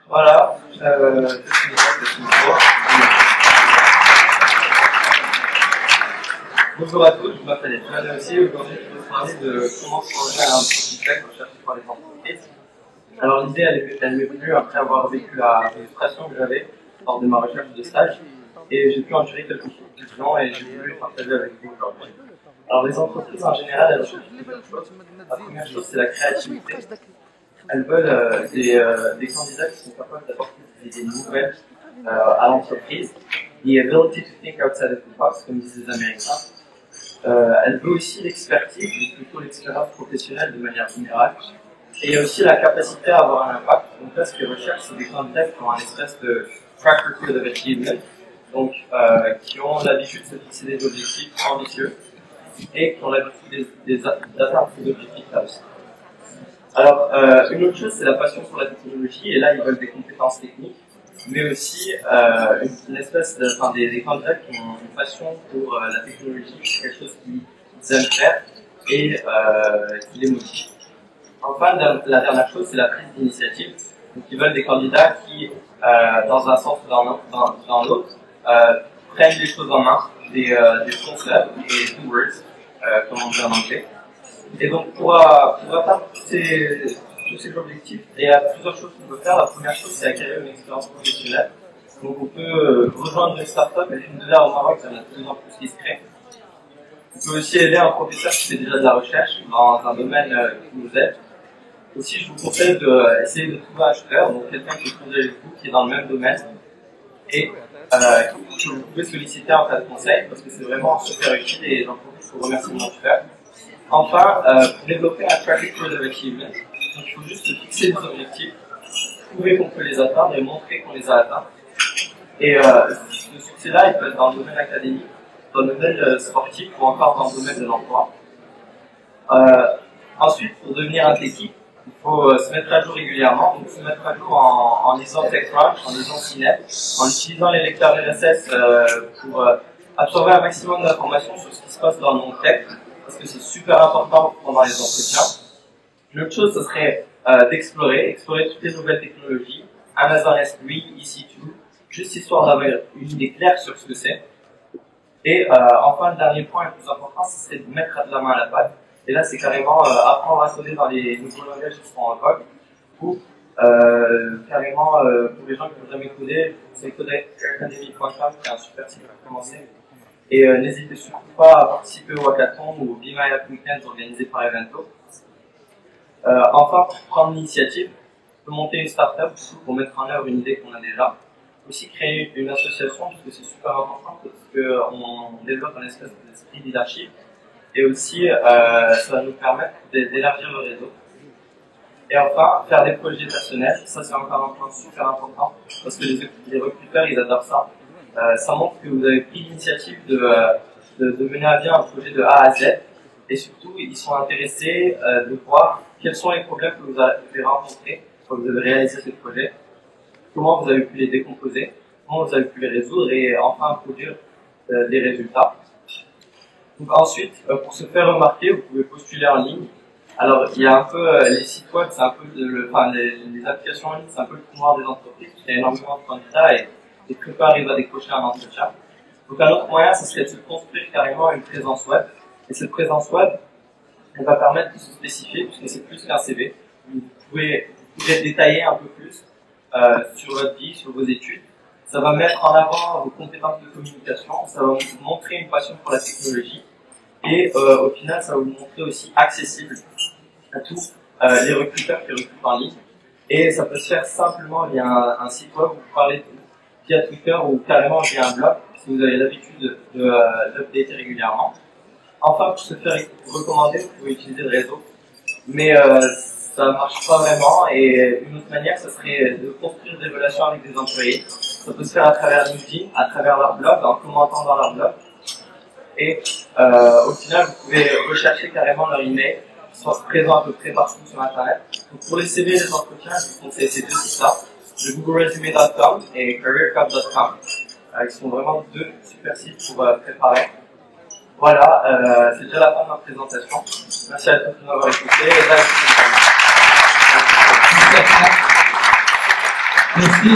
Voilà, bonjour à tous, je m'appelle Étienne aussi. Aujourd'hui, je vais vous parler de comment changer un produit tech recherché par les entreprises. Alors, l'idée, elle m'est venue après avoir vécu la frustration que j'avais lors de ma recherche de stage. Et j'ai pu en tirer quelques conclusions et j'ai voulu partager avec vous aujourd'hui. Alors, les entreprises en général, elles recherchent plusieurs choses. La première chose, c'est la créativité. Elles veulent des candidats qui sont capables d'apporter des idées nouvelles à l'entreprise. The ability to think outside of the box, comme disent les Américains. Elle veut aussi l'expertise, ou plutôt l'expérience professionnelle de manière générale. Et il y a aussi la capacité à avoir un impact. Donc là, ce qu'ils recherchent, c'est des candidats qui ont un espèce de track record of achievement, donc qui ont l'habitude de se fixer des objectifs ambitieux et qui ont l'habitude d'atteindre ces objectifs-là aussi. Alors, une autre chose, c'est la passion pour la technologie, et là, ils veulent des compétences techniques, mais aussi une espèce des candidats qui ont une passion pour la technologie, c'est quelque chose qu'ils aiment faire et qui les motive. Enfin, la dernière chose, c'est la prise d'initiative. Donc, ils veulent des candidats qui, dans un sens ou dans l'autre, prennent les choses en main, des concepts et doers, comme on dit en anglais. Et donc, pour atteindre tous ces objectifs, il y a plusieurs choses qu'on peut faire. La première chose, c'est acquérir une expérience professionnelle. Donc, on peut rejoindre une start-up, et déjà au Maroc, il y en a de plus en plus qui se créent. On peut aussi aider un professeur qui fait déjà de la recherche dans un domaine qui vous aide. Aussi, je vous conseille d'essayer de trouver un tuteur, donc quelqu'un qui est plus avec vous, qui est dans le même domaine, et que vous pouvez solliciter en cas de conseil, parce que c'est vraiment super utile et j'en profite pour remercier mon tuteur. Enfin, pour développer un track record of achievement, donc il faut juste se fixer des objectifs, prouver qu'on peut les atteindre et montrer qu'on les a atteints. Et ce succès-là, il peut être dans le domaine académique, dans le domaine sportif ou encore dans le domaine de l'emploi. Ensuite, pour devenir un techie, il faut se mettre à jour régulièrement, donc se mettre à jour en lisant TechCrunch, en lisant CNET, en utilisant les lecteurs RSS pour absorber un maximum d'informations sur ce qui se passe dans le monde tech, parce que c'est super important pendant les entretiens. Une autre chose, ce serait d'explorer toutes les nouvelles technologies, Amazon S3, EC2, juste histoire d'avoir une idée claire sur ce que c'est. Et enfin, le dernier point le plus important, ce serait de mettre de la main à la pâte. Et là, c'est carrément apprendre à coder dans les nouveaux langages qui seront en vogue, ou carrément, pour les gens qui n'ont jamais codé, c'est codeacademy.com, qui est un super site pour commencer. Et n'hésitez surtout pas à participer au hackathon ou au Be My App Weekend organisé par Evento. Enfin, pour prendre l'initiative, on peut monter une start-up pour mettre en œuvre une idée qu'on a déjà. Aussi créer une association, parce que c'est super important, parce qu'on développe un espèce d'esprit leadership. Et aussi, ça va nous permettre d'élargir le réseau. Et enfin, faire des projets personnels. Ça, c'est encore un point super important, parce que les recruteurs, ils adorent ça. Ça montre que vous avez pris l'initiative de mener à bien un projet de A à Z. Et surtout, ils sont intéressés de voir quels sont les problèmes que vous avez rencontrés quand vous avez réalisé ce projet, comment vous avez pu les décomposer, comment vous avez pu les résoudre et enfin produire des résultats. Donc ensuite, pour se faire remarquer, vous pouvez postuler en ligne. Alors, il y a un peu les sites web, c'est un peu les applications en ligne, c'est un peu le pouvoir des entreprises, parce qu'il y a énormément de candidats et très peu arrivent à décrocher un entretien. Donc un autre moyen, ce serait de se construire carrément une présence web. Et cette présence web, elle va permettre de se spécifier, puisque c'est plus qu'un CV. Vous pouvez détailler un peu plus sur votre vie, sur vos études. Ça va mettre en avant vos compétences de communication, ça va vous montrer une passion pour la technologie. Et au final, ça va vous montrer aussi accessible à tous les recruteurs qui recrutent en ligne. Et ça peut se faire simplement via un site web, vous parlez via Twitter ou carrément via un blog, si vous avez l'habitude d'updater régulièrement. Enfin, pour se faire recommander, vous pouvez utiliser le réseau. Mais ça ne marche pas vraiment. Et une autre manière, ce serait de construire des relations avec des employés. Ça peut se faire à travers LinkedIn, à travers leur blog, en commentant dans leur blog. Et au final, vous pouvez rechercher carrément leur email, qui sont présents à peu près partout sur Internet. Donc pour les CV et les entretiens, je vous conseille ces deux sites-là, le googleresume.com et careercup.com, qui sont vraiment deux super sites pour préparer. Voilà, c'est déjà la fin de ma présentation. Merci à tous de m'avoir écouté. Et là, Merci.